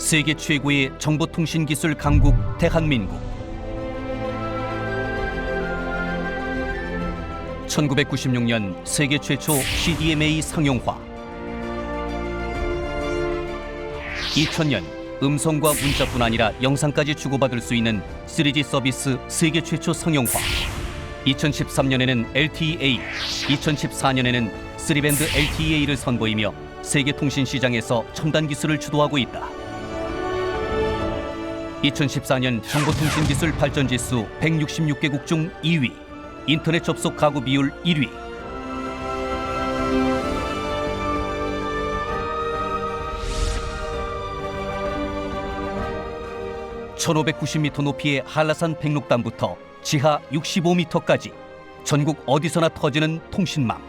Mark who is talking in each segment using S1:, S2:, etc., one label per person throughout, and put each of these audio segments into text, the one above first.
S1: 세계 최고의 정보통신기술 강국 대한민국. 1996년 세계 최초 CDMA 상용화. 2000년 음성과 문자뿐 아니라 영상까지 주고받을 수 있는 3G 서비스 세계 최초 상용화. 2013년에는 LTE, 2014년에는 3밴드 LTE를 선보이며 세계 통신 시장에서 첨단 기술을 주도하고 있다. 2014년 정보통신기술 발전지수 166개국 중 2위, 인터넷 접속 가구 비율 1위. (1590m) 높이의 한라산 백록담부터 지하 65m까지 전국 어디서나 터지는 통신망.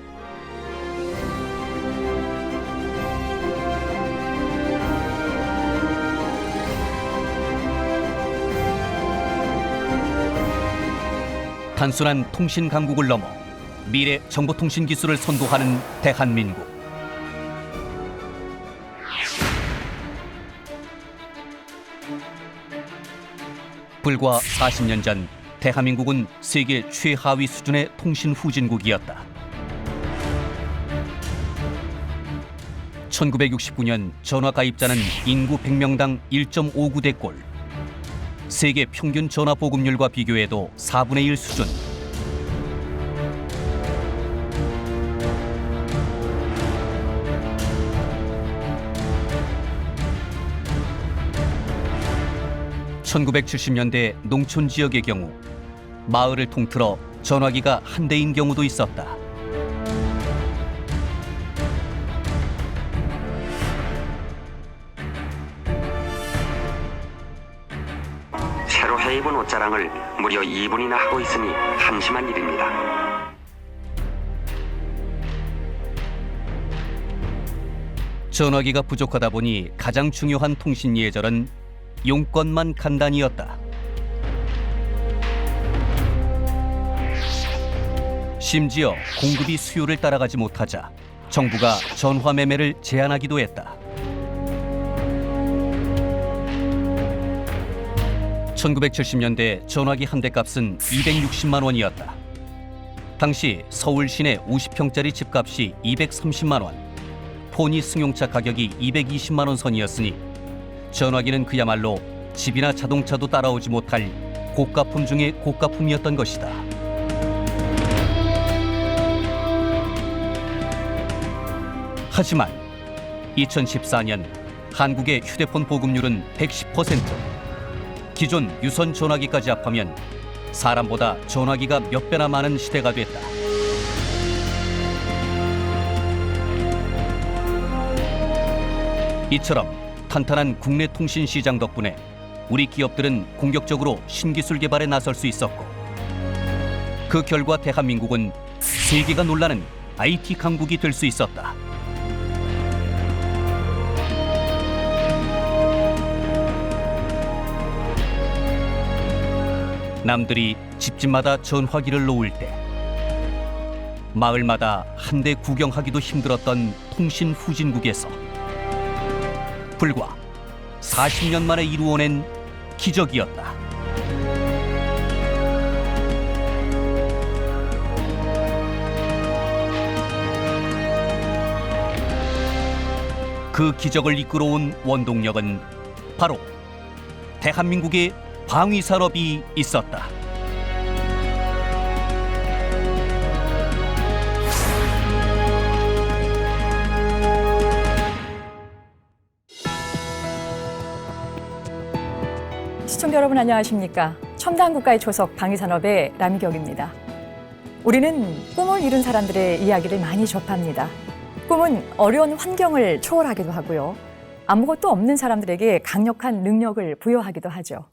S1: 단순한 통신 강국을 넘어 미래 정보통신 기술을 선도하는 대한민국. 불과 40년 전 대한민국은 세계 최하위 수준의 통신 후진국이었다. 1969년 전화 가입자는 인구 100명당 1.59대 꼴. 세계 평균 전화 보급률과 비교해도 4분의 1 수준. (1970년대) 농촌 지역의 경우 마을을 통틀어 전화기가 한 대인 경우도 있었다.
S2: 새로 해입은 옷자랑을 무려 2분이나 하고 있으니 한심한 일입니다.
S1: 전화기가 부족하다 보니 가장 중요한 통신 예절은 용건만 간단이었다. 심지어 공급이 수요를 따라가지 못하자 정부가 전화 매매를 제한하기도 했다. 1970년대 전화기 한 대 값은 260만 원이었다. 당시 서울 시내 50평짜리 집값이 230만 원, 포니 승용차 가격이 220만 원 선이었으니 전화기는 그야말로 집이나 자동차도 따라오지 못할 고가품 중의 고가품이었던 것이다. 하지만 2014년 한국의 휴대폰 보급률은 110%. 기존 유선 전화기까지 합하면 사람보다 전화기가 몇 배나 많은 시대가 됐다. 이처럼 탄탄한 국내 통신 시장 덕분에 우리 기업들은 공격적으로 신기술 개발에 나설 수 있었고, 그 결과 대한민국은 세계가 놀라는 IT 강국이 될 수 있었다. 남들이 집집마다 전화기를 놓을 때 마을마다 한 대 구경하기도 힘들었던 통신 후진국에서 불과 40년 만에 이루어낸 기적이었다. 그 기적을 이끌어온 원동력은 바로 대한민국의 방위 산업이 있었다.
S3: 시청자 여러분 안녕하십니까? 첨단 국가의 초석 방위산업의 남희경입니다. 우리는 꿈을 이룬 사람들의 이야기를 많이 접합니다. 꿈은 어려운 환경을 초월하기도 하고요. 아무것도 없는 사람들에게 강력한 능력을 부여하기도 하죠.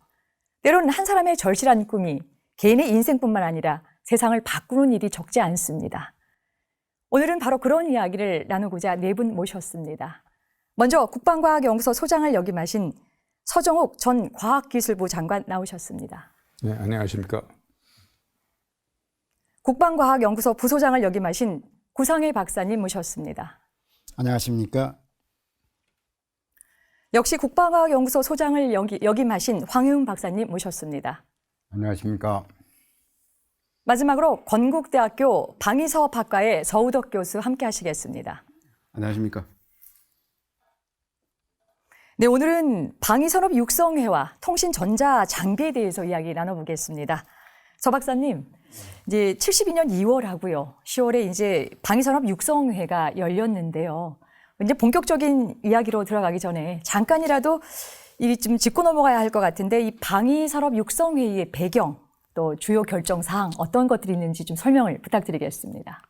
S3: 때로는 한 사람의 절실한 꿈이 개인의 인생뿐만 아니라 세상을 바꾸는 일이 적지 않습니다. 오늘은 바로 그런 이야기를 나누고자 네 분 모셨습니다. 먼저 국방과학연구소 소장을 역임하신 서정욱 전 과학기술부 장관 나오셨습니다.
S4: 네, 안녕하십니까.
S3: 국방과학연구소 부소장을 역임하신 구상해 박사님 모셨습니다.
S5: 안녕하십니까.
S3: 역시 국방과학연구소 소장을 역임하신 황혜웅 박사님 모셨습니다.
S5: 안녕하십니까.
S3: 마지막으로 건국대학교 방위사업학과의 서우덕 교수 함께 하시겠습니다.
S5: 안녕하십니까.
S3: 네, 오늘은 방위산업 육성회와 통신전자 장비에 대해서 이야기 나눠보겠습니다. 서 박사님, 이제 72년 2월하고요. 10월에 이제 방위산업 육성회가 열렸는데요. 이제 본격적인 이야기로 들어가기 전에 잠깐이라도 좀 짚고 넘어가야 할 것 같은데 이 방위산업 육성회의의 배경 또 주요 결정 사항 어떤 것들이 있는지 좀 설명을 부탁드리겠습니다.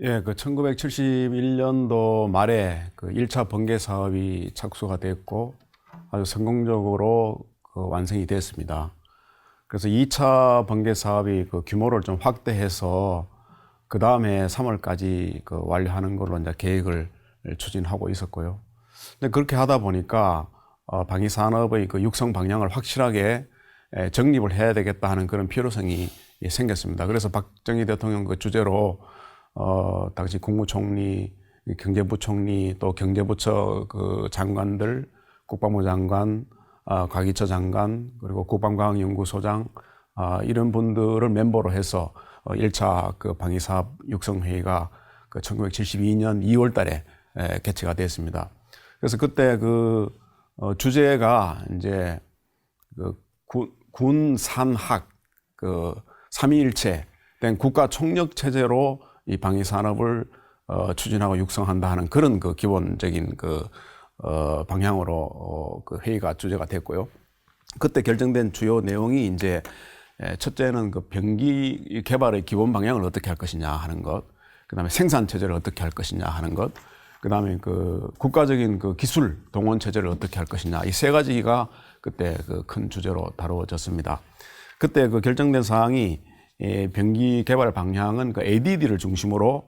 S4: 예, 1971년도 말에 1차 번개 사업이 착수가 됐고 아주 성공적으로 완성이 됐습니다. 그래서 2차 번개 사업이 규모를 좀 확대해서 그 다음에 3월까지 완료하는 걸로 이제 계획을 추진하고 있었고요. 근데 그렇게 하다 보니까 방위 산업의 육성 방향을 확실하게 정립을 해야 되겠다 하는 그런 필요성이 생겼습니다. 그래서 박정희 대통령 주재로 당시 국무총리, 경제부총리, 또 경제부처 장관들, 국방부 장관, 과기처 장관, 그리고 국방과학연구소장 이런 분들을 멤버로 해서 1차 방위사업 육성회의가 1972년 2월 달에 개최가 됐습니다. 그래서 그때 주제가 이제 군산학 삼위일체 된 국가 총력 체제로 이 방위 산업을 추진하고 육성한다 하는 그런 기본적인 방향으로 회의가 주제가 됐고요. 그때 결정된 주요 내용이 이제 첫째는 병기 개발의 기본 방향을 어떻게 할 것이냐 하는 것, 그다음에 생산 체제를 어떻게 할 것이냐 하는 것, 그다음에 국가적인 기술 동원 체제를 어떻게 할 것이냐, 이 세 가지가 그때 큰 주제로 다루어졌습니다. 그때 결정된 사항이 병기 개발 방향은 ADD를 중심으로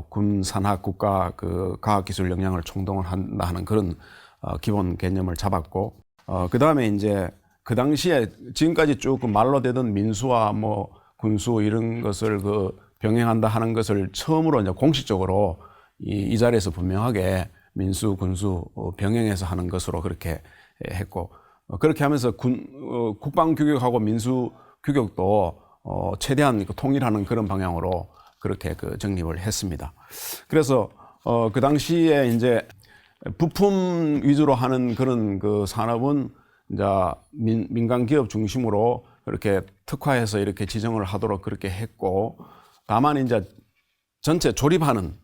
S4: 군산학 국가 과학기술 역량을 총동을 한다 하는 그런 기본 개념을 잡았고, 그 다음에 이제 그 당시에 지금까지 쭉 말로 되던 민수와 군수 이런 것을 병행한다 하는 것을 처음으로 이제 공식적으로 이 자리에서 분명하게 민수, 군수 병행해서 하는 것으로 그렇게 했고, 그렇게 하면서 국방 규격하고 민수 규격도 최대한 통일하는 그런 방향으로 그렇게 정립을 했습니다. 그래서 그 당시에 이제 부품 위주로 하는 그런 산업은 이제 민간 기업 중심으로 그렇게 특화해서 이렇게 지정을 하도록 그렇게 했고, 다만 이제 전체 조립하는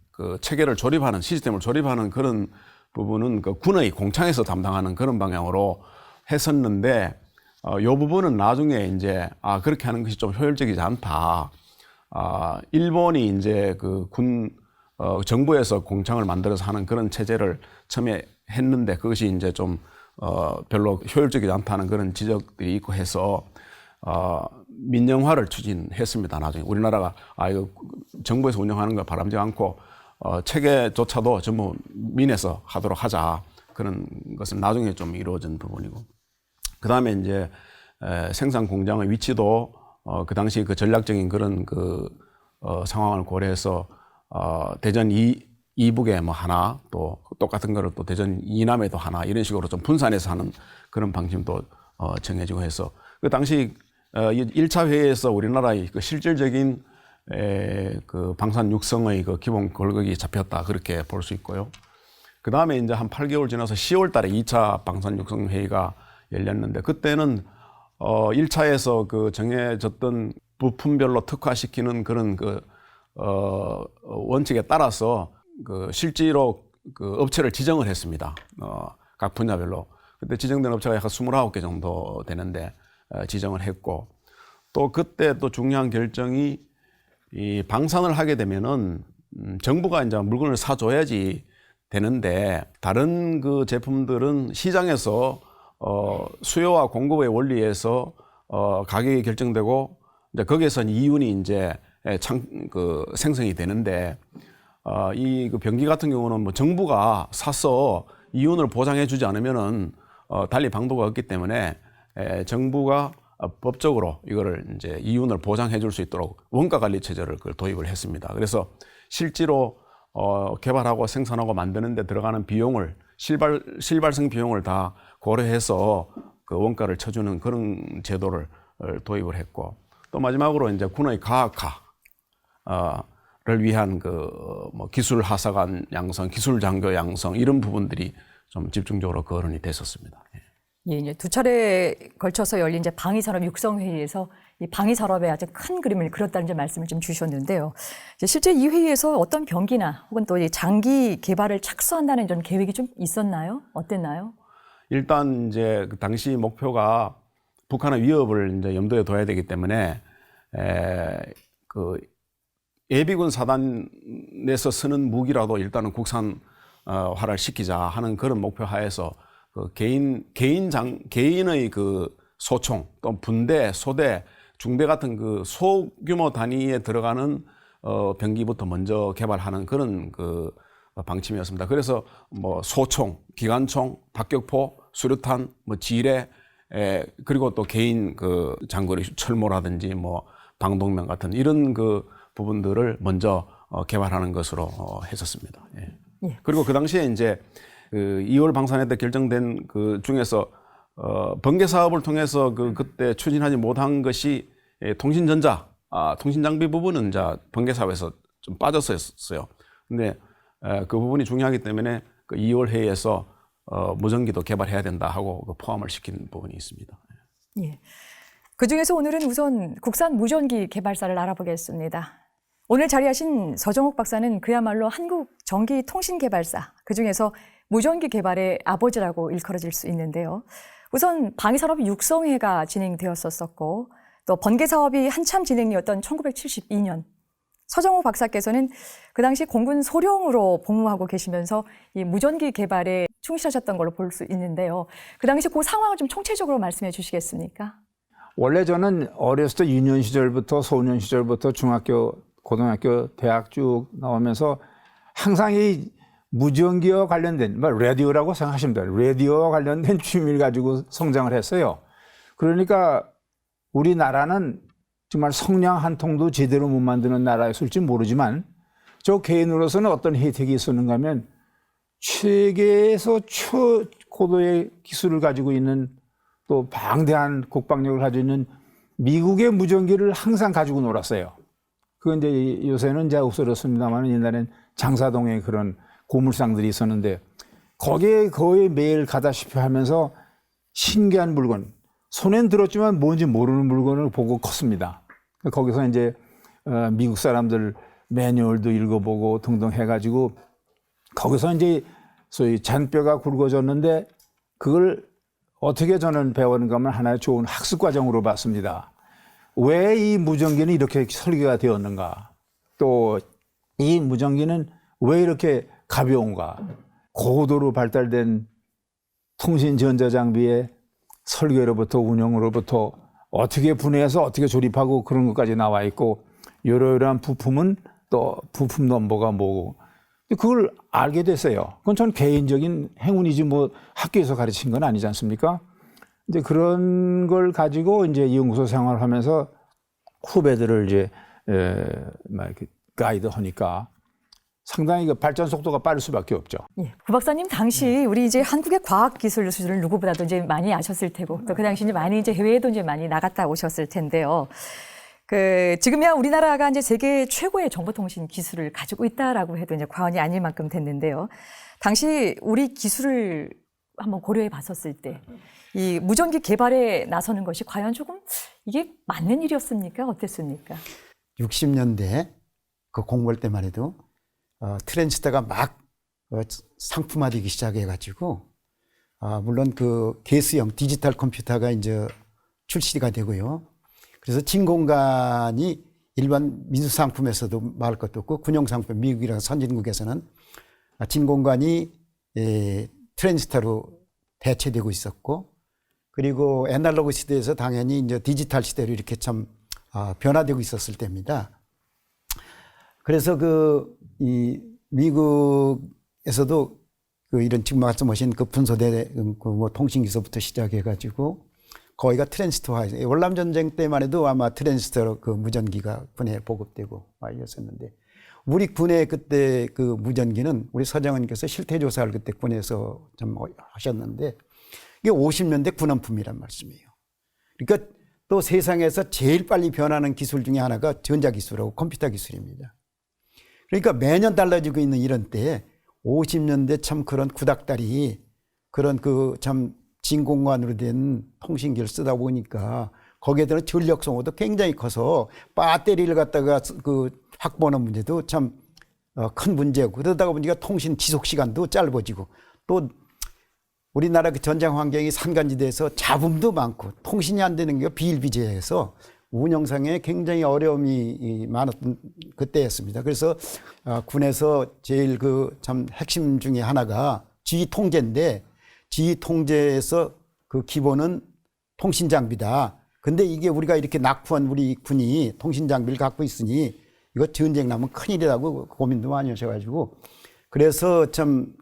S4: 체계를 조립하는 시스템을 조립하는 그런 부분은 군의 공창에서 담당하는 그런 방향으로 했었는데, 이 부분은 나중에 이제 그렇게 하는 것이 좀 효율적이지 않다. 일본이 이제 정부에서 공창을 만들어서 하는 그런 체제를 처음에 했는데 그것이 이제 좀 별로 효율적이지 않다는 그런 지적들이 있고 해서 민영화를 추진했습니다. 나중에 우리나라가 이거 정부에서 운영하는 거 바람직하지 않고 체계조차도 전부 민에서 하도록 하자, 그런 것은 나중에 좀 이루어진 부분이고, 그 다음에 이제 생산 공장의 위치도 그 당시 전략적인 그런 상황을 고려해서 대전 이북에 하나, 또 똑같은 거를 또 대전 이남에도 하나, 이런 식으로 좀 분산해서 하는 그런 방침도 정해지고 해서 그 당시 1차 회의에서 우리나라의 실질적인 방산 육성의 기본 골격이 잡혔다, 그렇게 볼 수 있고요. 그 다음에 이제 한 8개월 지나서 10월 달에 2차 방산 육성 회의가 열렸는데, 그때는 1차에서 정해졌던 부품별로 특화시키는 그런 원칙에 따라서 실제로 업체를 지정을 했습니다. 각 분야별로. 그때 지정된 업체가 약 29개 정도 되는데 지정을 했고, 또 그때 또 중요한 결정이 이 방산을 하게 되면은 정부가 이제 물건을 사줘야지 되는데, 다른 그 제품들은 시장에서 수요와 공급의 원리에서 가격이 결정되고, 이제 거기에서 이윤이 이제 생성이 되는데, 이 그 변기 같은 경우는 뭐 정부가 사서 이윤을 보장해주지 않으면은 달리 방도가 없기 때문에 정부가 법적으로 이거를 이제 이윤을 보장해줄 수 있도록 원가 관리 체제를 그걸 도입을 했습니다. 그래서 실제로 개발하고 생산하고 만드는 데 들어가는 비용을 실발생 비용을 다 고려해서 그 원가를 쳐주는 그런 제도를 도입을 했고, 또 마지막으로 이제 군의 가학화를 위한 뭐 기술 하사관 양성, 기술 장교 양성 이런 부분들이 좀 집중적으로 거론이 됐었습니다.
S3: 예, 이제 두 차례에 걸쳐서 열린 이제 방위산업 육성회의에서 이 방위산업의 아주 큰 그림을 그렸다는 이제 말씀을 좀 주셨는데요. 이제 실제 이 회의에서 어떤 병기나 혹은 또 이 장기 개발을 착수한다는 이런 계획이 좀 있었나요? 어땠나요?
S4: 일단 이제 그 당시 목표가 북한의 위협을 이제 염두에 둬야 되기 때문에 그 예비군 사단에서 쓰는 무기라도 일단은 국산화를 시키자 하는 그런 목표 하에서 그 개인의 그 소총, 또 분대, 소대, 중대 같은 그 소규모 단위에 들어가는 병기부터 먼저 개발하는 그런 그 방침이었습니다. 그래서 뭐 소총, 기관총, 박격포, 수류탄, 뭐 지뢰, 그리고 또 개인 그 장거리 철모라든지 뭐 방독면 같은 이런 그 부분들을 먼저 개발하는 것으로 했었습니다. 예.
S3: 예.
S4: 그리고 그 당시에 이제 그 2월 방산회 때 결정된 그 중에서 번개 사업을 통해서 그때 추진하지 못한 것이 통신전자, 통신장비 부분은 이제 번개 사업에서 좀 빠졌었어요. 근데 그 부분이 중요하기 때문에 그 2월 회의에서 무전기도 개발해야 된다 하고 포함을 시킨 부분이 있습니다.
S3: 예. 그중에서 오늘은 우선 국산 무전기 개발사를 알아보겠습니다. 오늘 자리하신 서정욱 박사는 그야말로 한국 전기통신개발사, 그중에서 무전기 개발의 아버지라고 일컬어질 수 있는데요. 우선 방위산업 육성회가 진행되었었고, 또 번개 사업이 한참 진행이었던 1972년, 서정욱 박사께서는 그 당시 공군 소령으로 복무하고 계시면서 이 무전기 개발에 충실하셨던 걸로 볼 수 있는데요. 그 당시 그 상황을 좀 총체적으로 말씀해 주시겠습니까?
S5: 원래 저는 어렸을 때 유년 시절부터 소년 시절부터 중학교, 고등학교, 대학 쭉 나오면서 항상 이 무전기와 관련된, 라디오라고 생각하시면 돼요. 라디오와 관련된 취미를 가지고 성장을 했어요. 그러니까 우리나라는 정말 성냥 한 통도 제대로 못 만드는 나라였을지 모르지만 저 개인으로서는 어떤 혜택이 있었는가 하면 세계에서 최고도의 기술을 가지고 있는 또 방대한 국방력을 가지고 있는 미국의 무전기를 항상 가지고 놀았어요. 그건 이제 요새는 이제 없어졌습니다만 옛날엔 장사동에 그런 고물상들이 있었는데 거기에 거의 매일 가다시피 하면서 신기한 물건, 손엔 들었지만 뭔지 모르는 물건을 보고 컸습니다. 거기서 이제 미국 사람들 매뉴얼도 읽어보고 등등 해가지고 거기서 이제 소위 잔뼈가 굵어졌는데 그걸 어떻게 저는 배우는가 하면 하나의 좋은 학습 과정으로 봤습니다. 왜 이 무전기는 이렇게 설계가 되었는가? 또 이 무전기는 왜 이렇게 가벼운가? 고도로 발달된 통신 전자장비의 설계로부터 운영으로부터 어떻게 분해해서 어떻게 조립하고 그런 것까지 나와 있고 이러이러한 부품은 또 부품 넘버가 뭐고 그걸 알게 됐어요. 그건 전 개인적인 행운이지 뭐 학교에서 가르친 건 아니지 않습니까? 이제 그런 걸 가지고 이제 연구소 생활을 하면서 후배들을 이제 막 이렇게 가이드 하니까 상당히 그 발전 속도가 빠를 수밖에 없죠.
S3: 예. 구 박사님 당시 우리 이제 한국의 과학 기술 수준을 누구보다도 이제 많이 아셨을 테고 또 그 당시 이제 많이 이제 해외에도 이제 많이 나갔다 오셨을 텐데요. 지금이야 우리나라가 이제 세계 최고의 정보통신 기술을 가지고 있다라고 해도 이제 과언이 아닐 만큼 됐는데요. 당시 우리 기술을 한번 고려해 봤었을 때 이 무전기 개발에 나서는 것이 과연 조금 이게 맞는 일이었습니까? 어땠습니까?
S6: 60년대 그 공부할 때만 해도 트랜지스터가 막 상품화되기 시작해가지고 물론 그 개수형 디지털 컴퓨터가 이제 출시가 되고요. 그래서 진공관이 일반 민수 상품에서도 말할 것도 없고 군용 상품 미국이라는 선진국에서는 진공관이 트랜지스터로 대체되고 있었고, 그리고 애날로그 시대에서 당연히 이제 디지털 시대로 이렇게 참 변화되고 있었을 때입니다. 그래서 이 미국에서도 그 이런 지금 말씀하신 그 분소대 뭐 통신기술부터 시작해가지고 거의가 트랜지스터화. 월남 전쟁 때만 해도 아마 트랜지스터로 그 무전기가 군에 보급되고 이랬었는데, 우리 군에 그때 그 무전기는 우리 서장원께서 실태 조사를 그때 군에서 좀 하셨는데 이게 50년대 군원품이란 말씀이에요. 그러니까 또 세상에서 제일 빨리 변하는 기술 중에 하나가 전자기술하고 컴퓨터 기술입니다. 그러니까 매년 달라지고 있는 이런 때에 50년대 참 그런 구닥다리, 그런 그 참 진공관으로 된 통신기를 쓰다 보니까 거기에 대한 전력 소모도 굉장히 커서 배터리를 갖다가 그 확보하는 문제도 참 큰 문제고, 그러다 보니까 통신 지속 시간도 짧아지고, 또 우리나라 그 전장 환경이 산간지대에서 잡음도 많고 통신이 안 되는 게 비일비재해서 운영상에 굉장히 어려움이 많았던 그때였습니다. 그래서 군에서 제일 그 참 핵심 중에 하나가 지휘 통제인데, 지휘 통제에서 그 기본은 통신 장비다. 근데 이게 우리가 이렇게 낙후한 우리 군이 통신 장비를 갖고 있으니 이거 전쟁 나면 큰일이라고 고민도 많이 하셔가지고, 그래서 참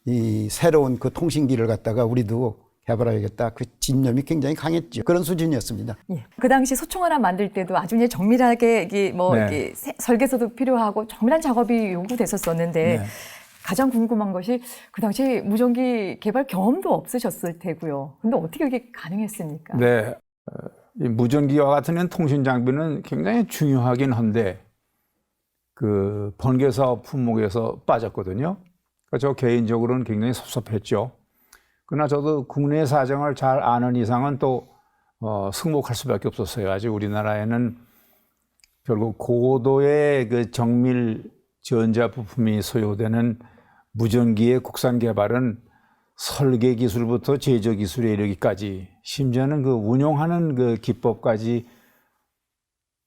S6: 이 새로운 그 통신기를 갖다가 우리도 개발해야겠다. 그 집념이 굉장히 강했죠. 그런 수준이었습니다.
S3: 예. 그 당시 소총 하나 만들 때도 아주 이제 정밀하게 이게 뭐
S5: 네.
S3: 이게 설계서도 필요하고 정밀한 작업이 요구됐었었는데
S5: 네.
S3: 가장 궁금한 것이 그 당시 무전기 개발 경험도 없으셨을 테고요. 근데 어떻게 이게 가능했습니까?
S5: 네. 이 무전기와 같은 통신 장비는 굉장히 중요하긴 한데 그 번개 사업 품목에서 빠졌거든요. 그러니까 저 개인적으로는 굉장히 섭섭했죠. 그러나 저도 국내 사정을 잘 아는 이상은 또 승복할 수밖에 없었어요. 아직 우리나라에는 결국 고도의 그 정밀 전자 부품이 소요되는 무전기의 국산 개발은 설계 기술부터 제조 기술에 이르기까지, 심지어는 그 운용하는 그 기법까지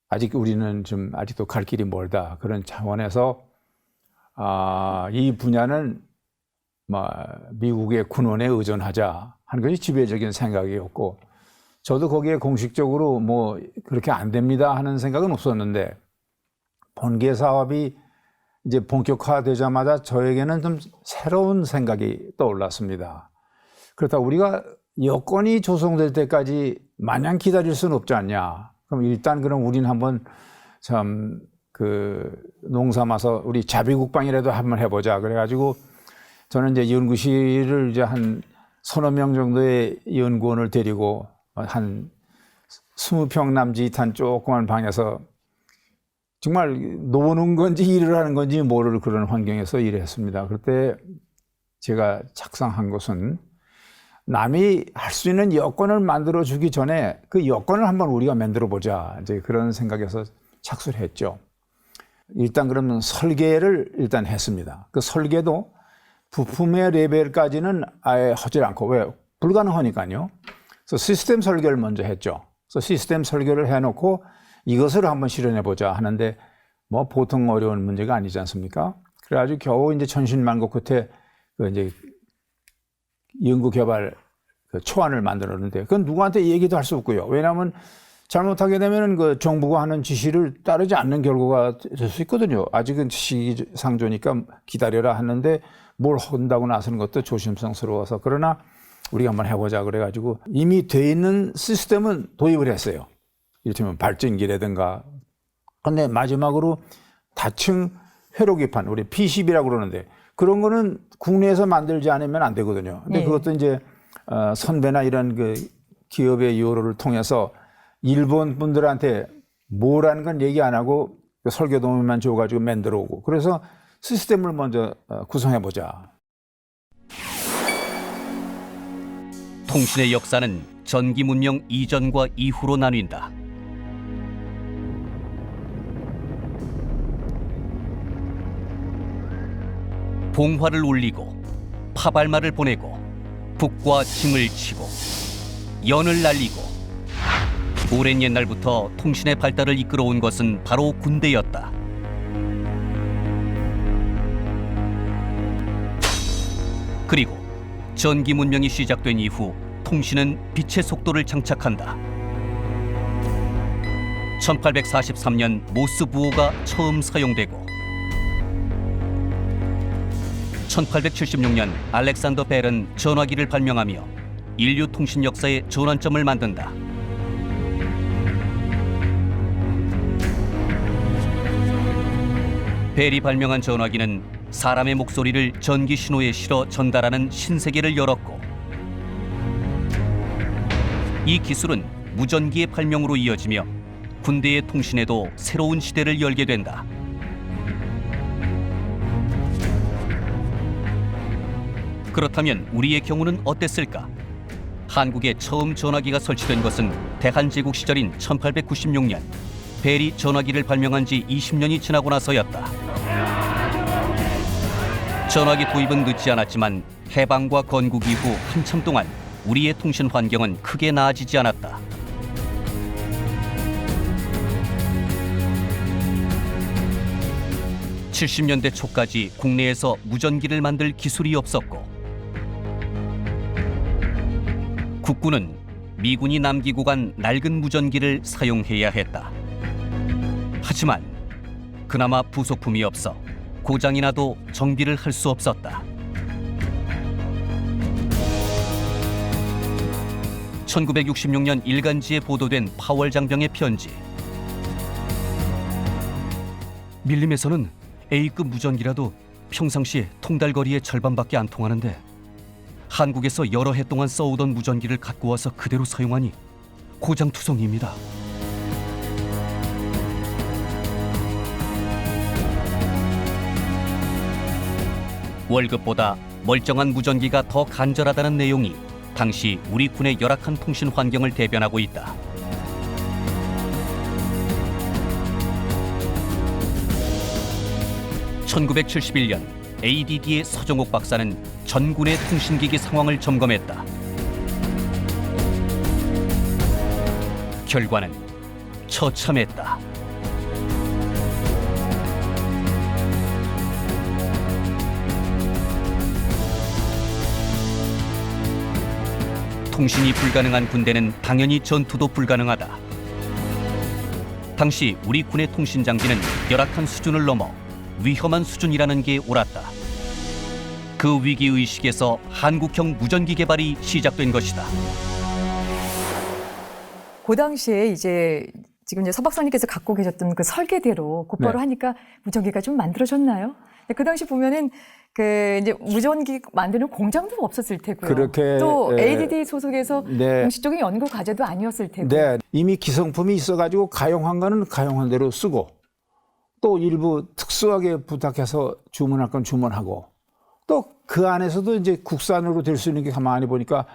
S5: 아직 우리는 좀 아직도 갈 길이 멀다. 그런 차원에서 이 분야는 미국의 군원에 의존하자 하는 것이 지배적인 생각이었고, 저도 거기에 공식적으로 뭐 그렇게 안 됩니다 하는 생각은 없었는데, 번개 사업이 이제 본격화되자마자 저에게는 좀 새로운 생각이 떠올랐습니다. 그렇다 우리가 여건이 조성될 때까지 마냥 기다릴 수는 없지 않냐. 그럼 일단 그럼 우리는 한번 참 농삼아서 우리 자비국방이라도 한번 해보자. 그래가지고 저는 이제 연구실을 이제 한 서너 명 정도의 연구원을 데리고 한 20평 남짓한 조그만 방에서 정말 노는 건지 일을 하는 건지 모를 그런 환경에서 일했습니다. 그때 제가 작성한 것은 남이 할 수 있는 여건을 만들어 주기 전에 그 여건을 한번 우리가 만들어 보자. 이제 그런 생각에서 착수를 했죠. 일단 그러면 설계를 일단 했습니다. 그 설계도 부품의 레벨까지는 아예 하지 않고, 왜? 불가능하니까요. 그래서 시스템 설계를 먼저 했죠. 그래서 시스템 설계를 해놓고 이것을 한번 실현해 보자 하는데 뭐 보통 어려운 문제가 아니지 않습니까? 그래가지고 겨우 이제 천신만고 끝에 그 이제 연구 개발 그 초안을 만들었는데, 그건 누구한테 얘기도 할 수 없고요. 왜냐하면 잘못하게 되면은 그 정부가 하는 지시를 따르지 않는 결과가 될 수 있거든요. 아직은 시기상조니까 기다려라 하는데 뭘 한다고 나서는 것도 조심스러워서, 그러나 우리가 한번 해보자 그래가지고 이미 돼 있는 시스템은 도입을 했어요. 이를테면 발전기라든가. 근데 마지막으로 다층 회로기판, 우리 PCB라고 그러는데 그런 거는 국내에서 만들지 않으면 안 되거든요. 근데 그것도 이제 선배나 이런 그 기업의 요로를 통해서 일본 분들한테 뭐라는 건 얘기 안 하고 그 설계 도면만 줘가지고 만들어 오고, 그래서 시스템을 먼저 구성해보자.
S1: 통신의 역사는 전기 문명 이전과 이후로 나뉜다. 봉화를 울리고 파발마를 보내고 북과 징을 치고 연을 날리고 오랜 옛날부터 통신의 발달을 이끌어온 것은 바로 군대였다. 그리고 전기 문명이 시작된 이후 통신은 빛의 속도를 장착한다. 1843년 모스 부호가 처음 사용되고 1876년 알렉산더 벨은 전화기를 발명하며 인류 통신 역사의 전환점을 만든다. 벨이 발명한 전화기는 사람의 목소리를 전기 신호에 실어 전달하는 신세계를 열었고, 이 기술은 무전기의 발명으로 이어지며 군대의 통신에도 새로운 시대를 열게 된다. 그렇다면 우리의 경우는 어땠을까? 한국에 처음 전화기가 설치된 것은 대한제국 시절인 1896년, 벨이 전화기를 발명한 지 20년이 지나고 나서였다. 전화기 도입은 늦지 않았지만 해방과 건국 이후 한참 동안 우리의 통신 환경은 크게 나아지지 않았다. (70년대) 초까지 국내에서 무전기를 만들 기술이 없었고, 국군은 미군이 남기고 간 낡은 무전기를 사용해야 했다. 하지만 그나마 부속품이 없어 고장이 나도 정비를 할 수 없었다. 1966년 일간지에 보도된 파월 장병의 편지. 밀림에서는 A급 무전기라도 평상시에 통달거리의 절반밖에 안 통하는데 한국에서 여러 해 동안 써오던 무전기를 갖고 와서 그대로 사용하니 고장투성이입니다. 월급보다 멀쩡한 무전기가 더 간절하다는 내용이 당시 우리 군의 열악한 통신 환경을 대변하고 있다. (1971년) ADD의 서정옥 박사는 전군의 통신기기 상황을 점검했다. 결과는 처참했다. 통신이 불가능한 군대는 당연히 전투도 불가능하다. 당시 우리 군의 통신 장비는 열악한 수준을 넘어 위험한 수준이라는 게 옳았다. 그 위기의식에서 한국형 무전기 개발이 시작된 것이다.
S3: 그 당시에 이제 지금 서 박사님께서 갖고 계셨던 그 설계대로 곧바로
S5: 네.
S3: 하니까 무전기가 좀 만들어졌나요? 그 당시 보면은 그 이제 무전기 만드는 공장도 없었을 테고요.
S5: 그렇게,
S3: 또 ADD 소속에서
S5: 네.
S3: 공식적인 연구 과제도 아니었을 테고.
S5: 네, 이미 기성품이 있어가지고 가용한 거는 가용한 대로 쓰고 또 일부 특수하게 부탁해서 주문할 건 주문하고 또 그 안에서도 이제 국산으로 될 수 있는 게 가만히 보니까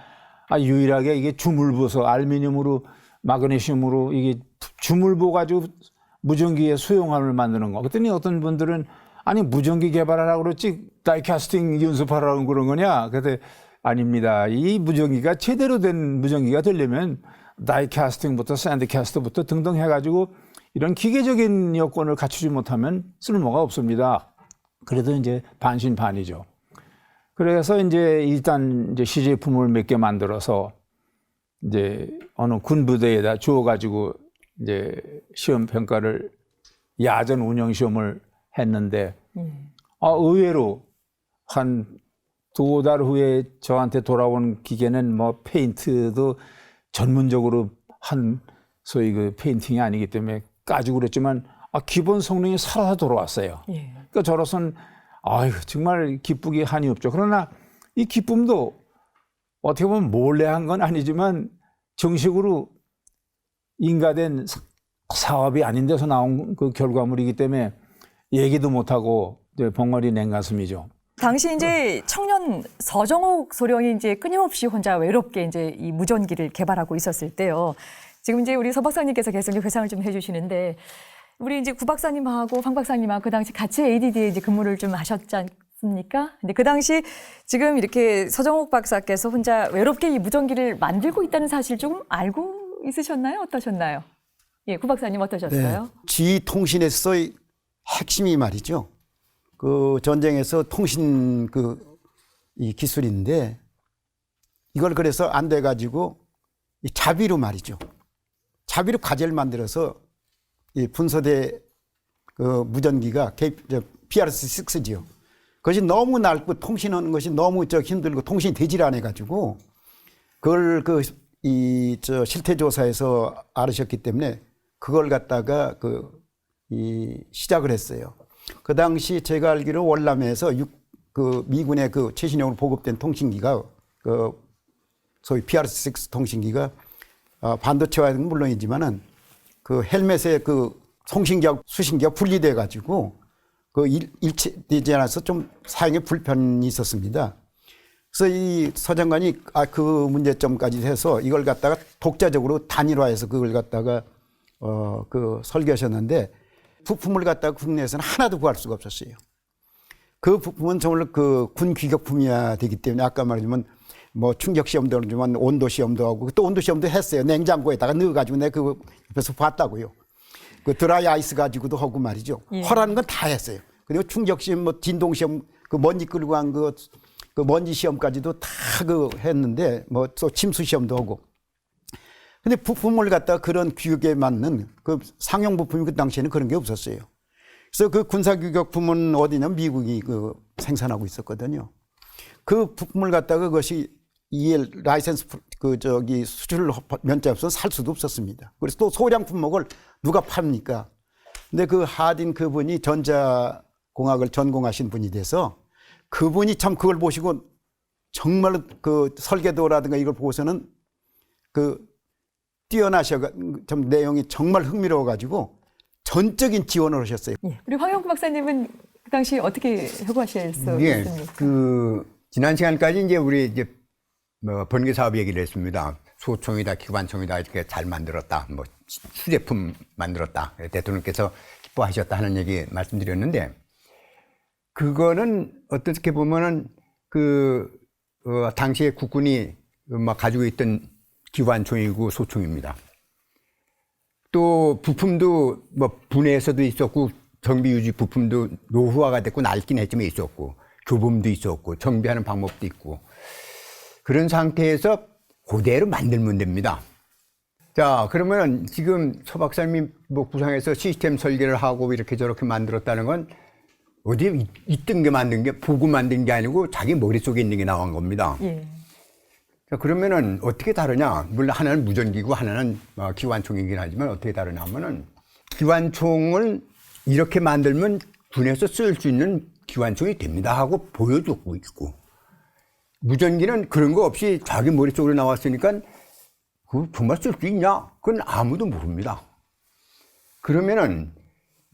S5: 유일하게 이게 주물보서 알루미늄으로 마그네슘으로 이게 주물보 가지고 무전기의 수용함을 만드는 거. 그랬더니 어떤 분들은 아니 무전기 개발하라고 그랬지 다이캐스팅 연습하라고 그런 거냐? 그래서 아닙니다. 이 무전기가 제대로 된 무전기가 되려면 다이캐스팅부터 샌드캐스트부터 등등 해가지고 이런 기계적인 여건을 갖추지 못하면 쓸모가 없습니다. 그래도 이제 반신반의죠. 그래서 이제 일단 이제 시제품을 몇 개 만들어서 이제 어느 군부대에다 주어가지고 이제 시험 평가를 야전 운영 시험을 했는데 의외로 한 2달 후에 저한테 돌아온 기계는 뭐 페인트도 전문적으로 한 소위 그 페인팅이 아니기 때문에 까지고 그랬지만 기본 성능이 살아서 돌아왔어요.
S3: 예.
S5: 그러니까 저로서는 아유 정말 기쁘기 한이 없죠. 그러나 이 기쁨도 어떻게 보면 몰래 한 건 아니지만 정식으로 인가된 사업이 아닌 데서 나온 그 결과물이기 때문에 얘기도 못하고 벙어리 냉가슴이죠.
S3: 당시 이제 청년 서정옥 소령이 이제 끊임없이 혼자 외롭게 이제 이 무전기를 개발하고 있었을 때요. 지금 이제 우리 서 박사님께서 계속 회상을 좀 해주시는데 우리 이제 구 박사님하고 황 박사님하고 그 당시 같이 ADD에 이제 근무를 좀 하셨지 습니까? 근데 그 당시 지금 이렇게 서정옥 박사께서 혼자 외롭게 이 무전기를 만들고 있다는 사실 좀 알고 있으셨나요? 어떠셨나요? 예, 구 박사님 어떠셨어요?
S6: 지휘통신에서의 핵심이 말이죠. 그 전쟁에서 통신 이 기술인데 이걸 그래서 안 돼 가지고 이 자비로 말이죠. 자비로 과제를 만들어서 이 분소대 그 무전기가 PRS-6지요. 그것이 너무 낡고 통신하는 것이 너무 힘들고 통신이 되질 않아 가지고 그걸 실태 조사에서 알으셨기 때문에 그걸 갖다가 시작을 했어요. 그 당시 제가 알기로 월남에서 미군의 최신형으로 보급된 통신기가 소위 PRS-6 통신기가 반도체와는 물론이지만은 헬멧의 송신기하고 수신기가 분리돼 가지고 일체되지 않아서 좀 사용에 불편이 있었습니다. 그래서 이 서장관이 그 문제점까지 해서 이걸 갖다가 독자적으로 단일화해서 그걸 갖다가 설계하셨는데 부품을 갖다가 국내에서는 하나도 구할 수가 없었어요. 그 부품은 정말 군 규격품이야 되기 때문에 아까 말했지만 뭐 충격 시험도 하지만 온도 시험도 하고 또 온도 시험도 했어요. 냉장고에다가 넣어가지고 내가 옆에서 봤다고요. 드라이 아이스 가지고도 하고 말이죠.
S3: 예.
S6: 허라는 건 다 했어요. 그리고 충격 시험, 뭐 진동 시험, 먼지 끌고 간 먼지 시험까지도 다 했는데 뭐 또 침수 시험도 하고. 근데 부품을 갖다가 그런 규격에 맞는 상용 부품이 그 당시에는 그런 게 없었어요. 그래서 그 군사 규격품은 어디냐면 미국이 생산하고 있었거든요. 그 부품을 갖다가 그것이 EL 라이센스 수출 면제 없어서 살 수도 없었습니다. 그래서 또 소량 품목을 누가 팝니까? 근데 하딘 그분이 전자공학을 전공하신 분이 돼서 그분이 참 그걸 보시고 정말로 설계도라든가 이걸 보고서는 좀 내용이 정말 흥미로워가지고 전적인 지원을 하셨어요.
S3: 예. 우리 황영구 박사님은 그 당시 어떻게 해고하실 수
S7: 예,
S3: 있습니까?
S7: 지난 시간까지 우리 번개 사업 얘기를 했습니다. 소총이다, 기관총이다 이렇게 잘 만들었다, 뭐 수제품 만들었다. 대통령께서 기뻐하셨다 하는 얘기 말씀드렸는데 그거는 어떻게 보면은 당시에 국군이 가지고 있던 기관총이고 소총입니다. 또 부품도 뭐 분해에서도 있었고 정비 유지 부품도 노후화가 됐고 낡긴 했지만 있었고 교범도 있었고 정비하는 방법도 있고 그런 상태에서 그대로 만들면 됩니다. 자, 그러면 지금 서 박사님이 구상해서 시스템 설계를 하고 이렇게 저렇게 만들었다는 건 어디에 있던 게 만든 게 보고 만든 게 아니고 자기 머릿속에 있는 게 나온 겁니다.
S3: 예.
S7: 자, 그러면은 어떻게 다르냐? 물론 하나는 무전기고 하나는 기관총이긴 하지만 어떻게 다르냐 하면은 기관총을 이렇게 만들면 군에서 쓸 수 있는 기관총이 됩니다 하고 보여주고 있고 무전기는 그런 거 없이 자기 머릿속으로 나왔으니까 그거 정말 쓸 수 있냐? 그건 아무도 모릅니다. 그러면은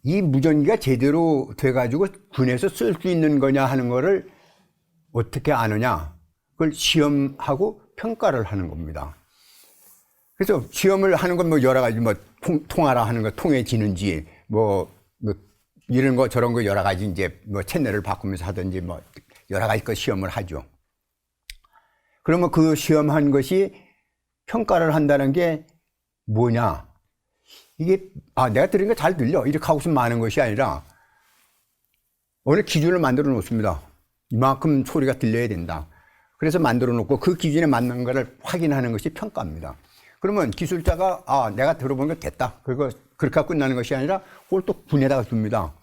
S7: 이 무전기가 제대로 돼가지고 군에서 쓸 수 있는 거냐 하는 거를 어떻게 아느냐? 그걸 시험하고 평가를 하는 겁니다. 그래서 시험을 하는 건 여러 가지 통하라 하는 거 통해지는지 이런 거 저런 거 여러 가지 채널을 바꾸면서 하든지 여러 가지 거 시험을 하죠. 그러면 그 시험한 것이 평가를 한다는 게 뭐냐? 이게 내가 들은 거 잘 들려 이렇게 하고서 많은 것이 아니라 어느 기준을 만들어 놓습니다. 이만큼 소리가 들려야 된다. 그래서 만들어 놓고 그 기준에 맞는 거를 확인하는 것이 평가입니다. 그러면 기술자가 내가 들어본 거 됐다. 그렇게 하고 끝나는 것이 아니라 그걸 또 군에다가 줍니다.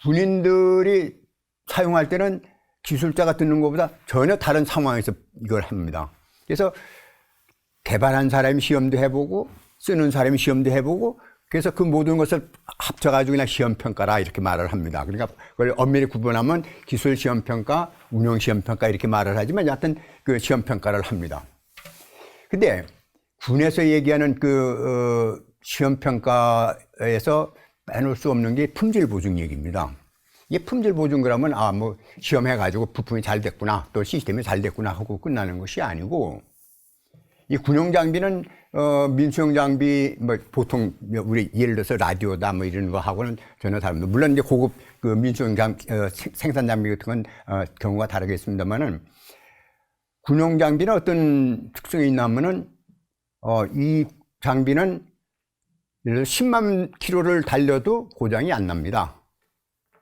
S7: 군인들이 사용할 때는 기술자가 듣는 것보다 전혀 다른 상황에서 이걸 합니다. 그래서 개발한 사람이 시험도 해보고 쓰는 사람이 시험도 해보고 그래서 그 모든 것을 합쳐가지고 그냥 시험평가라 이렇게 말을 합니다. 그러니까 그걸 엄밀히 구분하면 기술 시험평가, 운용 시험평가 이렇게 말을 하지만 여하튼 그 시험평가를 합니다. 근데 군에서 얘기하는 시험평가에서 빼놓을 수 없는 게 품질 보증 얘기입니다. 이게 품질 보증 그러면 시험해가지고 부품이 잘 됐구나 또 시스템이 잘 됐구나 하고 끝나는 것이 아니고 이 군용 장비는 민수용 장비, 뭐, 보통, 우리 예를 들어서 라디오다 뭐 이런 거 하고는 전혀 다릅니다. 물론 이제 고급 그 민수용 생산 장비 같은 건, 경우가 다르겠습니다만은, 군용 장비는 어떤 특성이 있나 하면은, 이 장비는 예를 들어 10만 킬로를 달려도 고장이 안 납니다.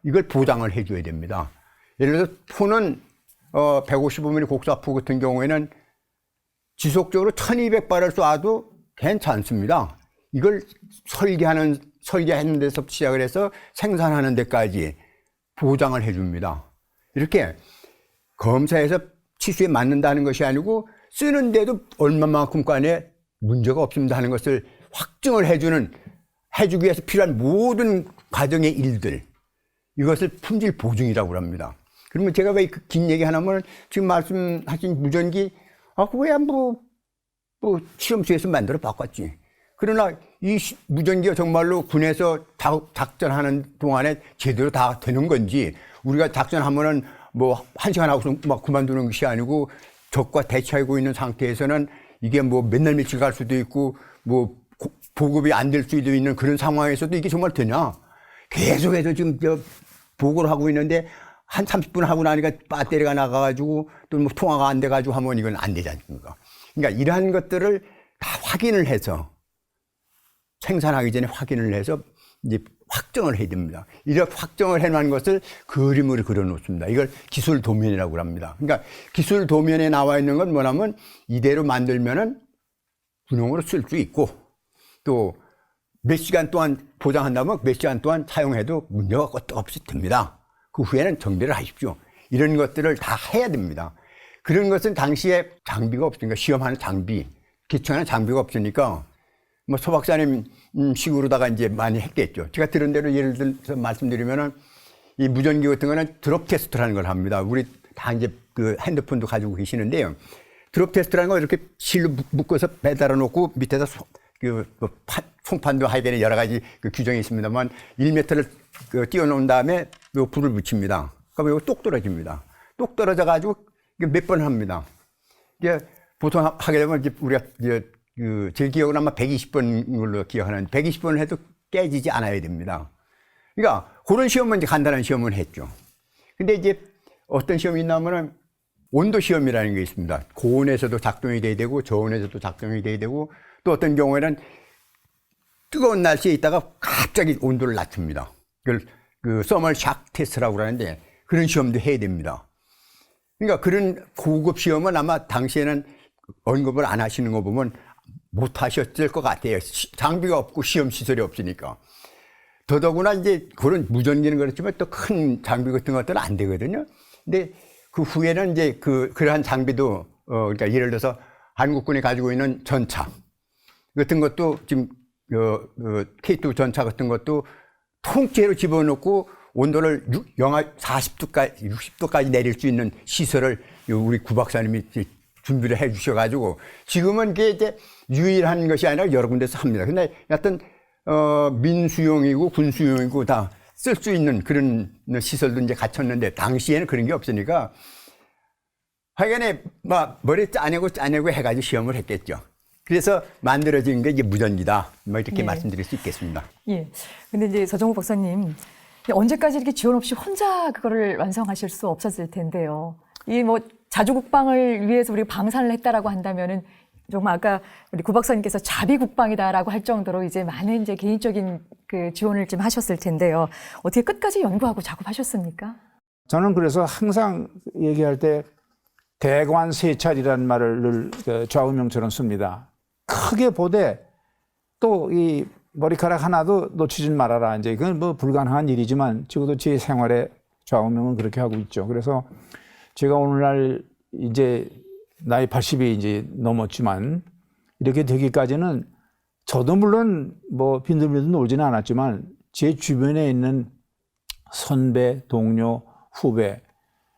S7: 이걸 보장을 해줘야 됩니다. 예를 들어서 포는 155mm 곡사포 같은 경우에는 지속적으로 1200발을 쏴도 괜찮습니다. 이걸 설계하는 데서 시작을 해서 생산하는 데까지 보장을 해줍니다. 이렇게 검사해서 치수에 맞는다는 것이 아니고 쓰는데도 얼마만큼간의 문제가 없습니다 하는 것을 확증을 해주기 위해서 필요한 모든 과정의 일들, 이것을 품질 보증이라고 합니다. 그러면 제가 왜 긴 얘기 하나면 지금 말씀하신 무전기, 그거야 뭐 실험실에서 만들어 바꿨지. 그러나 이 무전기가 정말로 군에서 작전하는 동안에 제대로 다 되는 건지, 우리가 작전하면은 뭐 1시간 하고서 막 그만두는 것이 아니고 적과 대치하고 있는 상태에서는 이게 뭐 맨날 며칠 갈 수도 있고 뭐 보급이 안 될 수도 있는 그런 상황에서도 이게 정말 되냐? 계속해서 지금 보고를 하고 있는데 한 30분 하고 나니까 배터리가 나가가지고 또 뭐 통화가 안 돼가지고 하면 이건 안 되지 않습니까? 그러니까 이러한 것들을 다 확인을 해서 생산하기 전에 확인을 해서 이제 확정을 해야 됩니다. 이렇게 확정을 해놓은 것을 그림으로 그려놓습니다. 이걸 기술 도면이라고 합니다. 그러니까 기술 도면에 나와 있는 건 뭐냐면 이대로 만들면은 군용으로 쓸 수 있고 또 몇 시간 동안 보장한다면 몇 시간 동안 사용해도 문제가 없이 됩니다. 그 후에는 정비를 하십시오. 이런 것들을 다 해야 됩니다. 그런 것은 당시에 장비가 없으니까 시험하는 장비, 기초하는 장비가 없으니까 뭐 소 박사님 식으로다가 이제 많이 했겠죠. 제가 들은 대로 예를 들어서 말씀드리면은 이 무전기 같은 거는 드롭 테스트라는 걸 합니다. 우리 다 이제 그 핸드폰도 가지고 계시는데요. 드롭 테스트라는 거 이렇게 실로 묶어서 매달아 놓고 밑에다 송판도 해야 되는 여러 가지 그 규정이 있습니다만 1m를 띄워놓은 다음에 불을 붙입니다. 그러면 이거 똑 떨어집니다. 똑 떨어져 가지고 몇 번 합니다. 이제 보통 하게 되면 이제 우리가 이제 제 기억은 아마 120번 걸로 기억하는 120번을 해도 깨지지 않아야 됩니다. 그러니까 그런 시험은 이제 간단한 시험을 했죠. 근데 이제 어떤 시험이 있냐면은 온도 시험이라는 게 있습니다. 고온에서도 작동이 돼야 되고 저온에서도 작동이 돼야 되고 또 어떤 경우에는 뜨거운 날씨에 있다가 갑자기 온도를 낮춥니다. 그걸 그 서멀 샥 테스트라고 하는데 그런 시험도 해야 됩니다. 그러니까 그런 고급 시험은 아마 당시에는 언급을 안 하시는 거 보면 못 하셨을 것 같아요. 장비가 없고 시험 시설이 없으니까. 더더구나 이제 그런 무전기는 그렇지만 또 큰 장비 같은 것들은 안 되거든요. 근데 그 후에는 이제 그러한 장비도 그러니까 예를 들어서 한국군이 가지고 있는 전차 같은 것도 지금 K2 전차 같은 것도 통째로 집어넣고 온도를 영하 40도까지 60도까지 내릴 수 있는 시설을 우리 구 박사님이 준비를 해 주셔가지고 지금은 그게 이제 유일한 것이 아니라 여러 군데서 합니다. 근데 여하튼 민수용이고 군수용이고 다 쓸 수 있는 그런 시설도 이제 갖췄는데 당시에는 그런 게 없으니까 하여간에 막 머리 짜내고 해가지고 시험을 했겠죠. 그래서 만들어진 게 이제 무전기다. 뭐 이렇게 말씀드릴 수 있겠습니다.
S3: 예. 근데 이제 서정욱 박사님 언제까지 이렇게 지원 없이 혼자 그거를 완성하실 수 없었을 텐데요. 이 뭐 자주국방을 위해서 우리가 방산을 했다라고 한다면은 정말 아까 우리 구 박사님께서 자비국방이다라고 할 정도로 이제 많은 이제 개인적인 그 지원을 좀 하셨을 텐데요. 어떻게 끝까지 연구하고 작업하셨습니까?
S5: 저는 그래서 항상 얘기할 때 대관 세찰이라는 말을 늘 좌우명처럼 씁니다. 크게 보되 또 이 머리카락 하나도 놓치지 말아라. 이제 이건 뭐 불가능한 일이지만 적어도 제 생활의 좌우명은 그렇게 하고 있죠. 그래서 제가 오늘날 이제 나이 80이 이제 넘었지만 이렇게 되기까지는 저도 물론 뭐 빈들빈들 놀지는 않았지만 제 주변에 있는 선배, 동료, 후배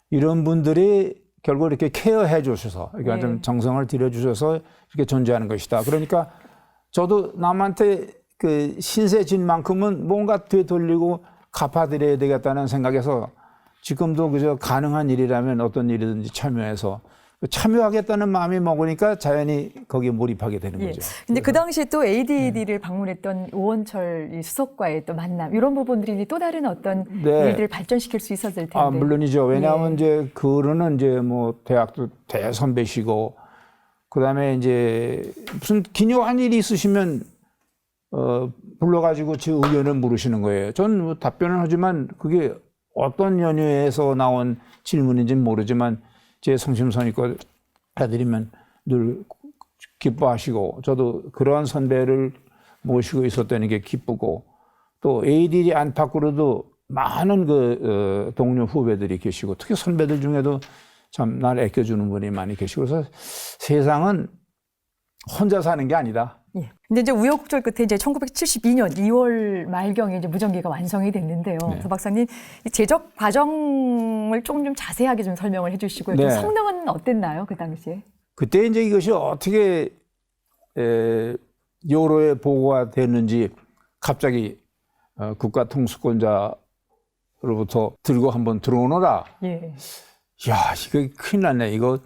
S5: 이런 분들이 결국 이렇게 케어해 주셔서 그러니까 좀 정성을 들여 주셔서 이렇게 존재하는 것이다. 그러니까 저도 남한테 그 신세 진 만큼은 뭔가 되돌리고 갚아드려야 되겠다는 생각에서 지금도 그저 가능한 일이라면 어떤 일이든지 참여해서 참여하겠다는 마음이 먹으니까 자연히 거기에 몰입하게 되는
S3: 예.
S5: 거죠.
S3: 근데 그 당시에 또 ADD를 방문했던 오원철 이 수석과의 또 만남 이런 부분들이 이제 또 다른 어떤
S5: 네.
S3: 일들을 발전시킬 수 있었을 텐데.
S5: 아, 물론이죠. 왜냐하면
S3: 예.
S5: 이제 그거는 이제 뭐 대학도 대선배시고 그다음에 이제 무슨 기묘한 일이 있으시면 불러가지고 제 의견을 물으시는 거예요. 저는 뭐 답변을 하지만 그게 어떤 연유에서 나온 질문인지는 모르지만 제 성심성의껏 해드리면 늘 기뻐하시고 저도 그러한 선배를 모시고 있었다는 게 기쁘고 또 ADD 안팎으로도 많은 그 동료 후배들이 계시고 특히 선배들 중에도 참 날 아껴주는 분이 많이 계시고 그래서 세상은 혼자 사는 게 아니다.
S3: 예. 근데 이제 우여곡절 끝에 이제 1972년 2월 말경에 이제 무전기가 완성이 됐는데요.
S5: 네.
S3: 서 박사님 이 제작 과정을 조금 좀 자세하게 좀 설명을 해주시고요.
S5: 네.
S3: 성능은 어땠나요, 그 당시에?
S5: 그때 이제 이것이 어떻게 여로에 보고가 됐는지 갑자기 국가통수권자로부터 들고 한번 들어오너라.
S3: 예.
S5: 야, 이거 큰일 났네. 이거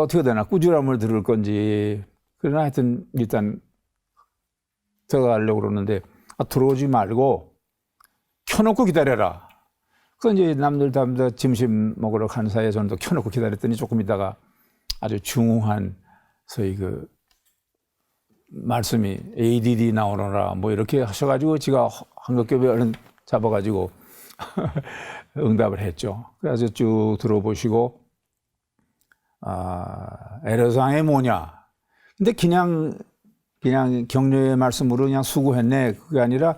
S5: 어떻게 되나? 꾸지람을 들을 건지. 그러나 하여튼 일단 들어가려고 그러는데 들어오지 말고 켜놓고 기다려라. 그 이제 남들 다 점심 먹으러 가는 사이에 저는 또 켜놓고 기다렸더니 조금 있다가 아주 중후한 소위 그 말씀이 ADD 나오너라 뭐 이렇게 하셔가지고 제가 한겹겹이 얼른 잡아가지고 응답을 했죠. 그래서 쭉 들어보시고 애로사항이 뭐냐? 근데 그냥 격려의 말씀으로 그냥 수고했네. 그게 아니라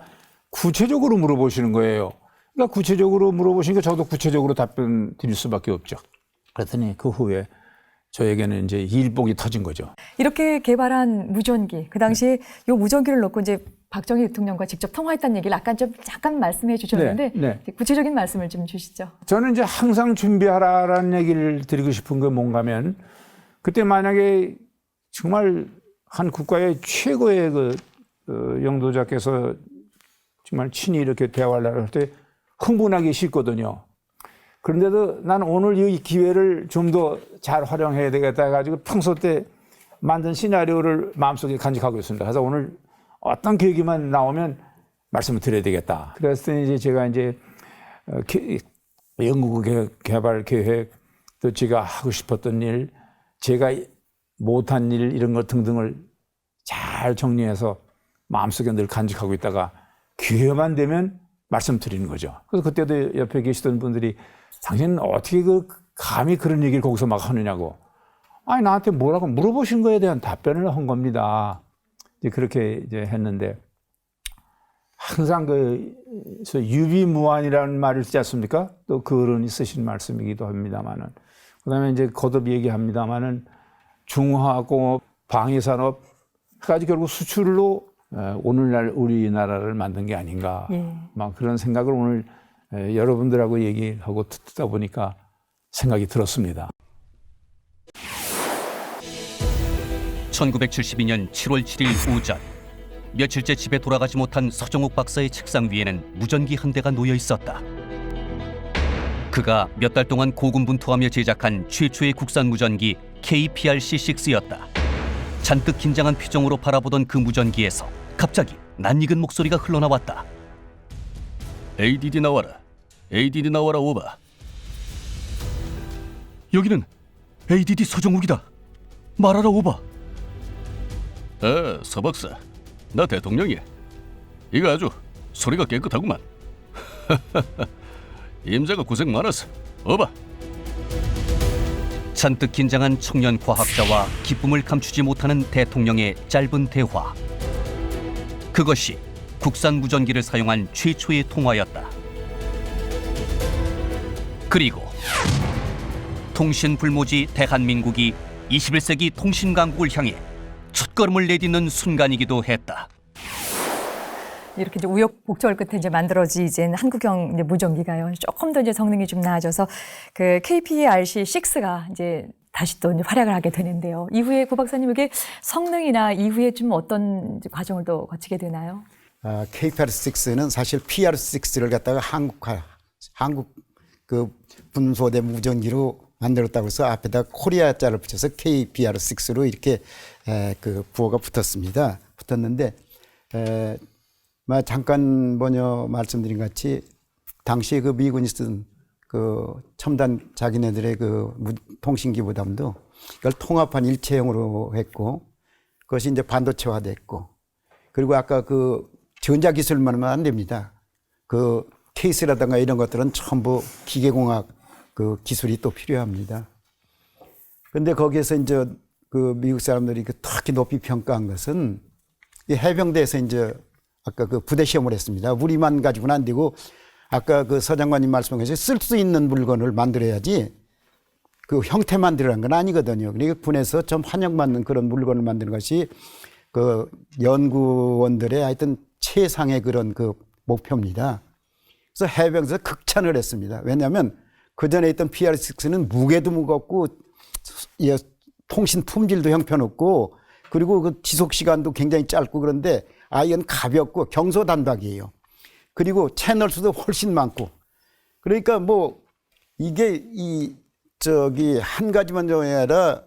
S5: 구체적으로 물어보시는 거예요. 그러니까 구체적으로 물어보시니까 저도 구체적으로 답변 드릴 수밖에 없죠. 그랬더니 그 후에 저에게는 이제 일복이 터진 거죠.
S3: 이렇게 개발한 무전기, 그 당시에 이 무전기를 놓고 이제 박정희 대통령과 직접 통화했다는 얘기를 아까 좀 잠깐 말씀해 주셨는데
S5: 네.
S3: 구체적인 말씀을 좀 주시죠.
S5: 저는 이제 항상 준비하라라는 얘기를 드리고 싶은 게 뭔가면 그때 만약에 정말 한 국가의 최고의 그 영도자께서 정말 친히 이렇게 대화를 할 때 흥분하기 싫거든요. 그런데도 난 오늘 이 기회를 좀 더 잘 활용해야 되겠다 해가지고 평소 때 만든 시나리오를 마음속에 간직하고 있습니다. 그래서 오늘 어떤 계기만 나오면 말씀을 드려야 되겠다. 그래서 이제 제가 이제 연구 개발 계획 또 제가 하고 싶었던 일, 제가 못한 일 이런 것 등등을 잘 정리해서 마음속에 늘 간직하고 있다가 기회만 되면 말씀드리는 거죠. 그래서 그때도 옆에 계시던 분들이 당신은 어떻게 감히 그런 얘기를 거기서 막 하느냐고. 아니 나한테 뭐라고 물어보신 거에 대한 답변을 한 겁니다. 이제 그렇게 이제 했는데 항상 유비무환이라는 말을 쓰지 않습니까? 또 그 어른이 쓰신 말씀이기도 합니다만은 그다음에 이제 거듭 얘기합니다만은 중화공업, 방위산업 까지 결국 수출로 오늘날 우리나라를 만든 게 아닌가.
S3: 예.
S5: 막 그런 생각을 오늘 여러분들하고 얘기하고 듣다 보니까 생각이 들었습니다.
S1: 1972년 7월 7일 오전 며칠째 집에 돌아가지 못한 서정욱 박사의 책상 위에는 무전기 한 대가 놓여 있었다. 그가 몇 달 동안 고군분투하며 제작한 최초의 국산 무전기 KPRC-6였다. 잔뜩 긴장한 표정으로 바라보던 그 무전기에서 갑자기 낯익은 목소리가 흘러나왔다. ADD 나와라. ADD 나와라 오바. 여기는 ADD 서정욱이다. 말하라 오바. 서 박사, 나 대통령이야. 이거 아주 소리가 깨끗하구만. 임자가 고생 많았어. 오바. 잔뜩 긴장한 청년 과학자와 기쁨을 감추지 못하는 대통령의 짧은 대화. 그것이 국산 무전기를 사용한 최초의 통화였다. 그리고 통신 불모지 대한민국이 21세기 통신 강국을 향해 첫걸음을 내딛는 순간이기도 했다.
S3: 이렇게 이제 우여곡절 끝에 이제 만들어진 한국형 이제 무전기가요. 조금 더 이제 성능이 좀 나아져서 그 KPRC-6가 이제 다시 또 이제 활약을 하게 되는데요. 이후에 구 박사님에게 성능이나 이후에 좀 어떤 과정을 또 거치게 되나요?
S6: KPR6는 사실 PR6를 갖다가 한국 그 분소대 무전기로 만들었다고 해서 앞에다 코리아 자를 붙여서 KBR6로 이렇게 그 부호가 붙었는데 잠깐 먼저 말씀드린 같이 당시에 그 미군이 쓴 그 첨단 자기네들의 그 통신기 부담도 이걸 통합한 일체형으로 했고 그것이 이제 반도체화됐고 그리고 아까 그 전자기술만은 안 됩니다. 그 케이스라든가 이런 것들은 전부 기계공학 그 기술이 또 필요합니다. 그런데 거기에서 이제 그 미국 사람들이 특히 높이 평가한 것은 이 해병대에서 이제 아까 그 부대 시험을 했습니다. 우리만 가지고는 안 되고 아까 그 서장관님 말씀한 것이 쓸 수 있는 물건을 만들어야지 그 형태 만들라는 건 아니거든요. 그러니까 군에서 좀 환영받는 그런 물건을 만드는 것이 그 연구원들의 하여튼 최상의 그런 그 목표입니다. 그래서 해병에서 극찬을 했습니다. 왜냐하면 그 전에 있던 PR6는 무게도 무겁고 통신 품질도 형편없고 그리고 그 지속 시간도 굉장히 짧고 그런데 아이언 가볍고 경소단박이에요. 그리고 채널 수도 훨씬 많고 그러니까 뭐 이게 한 가지만 좀 아니라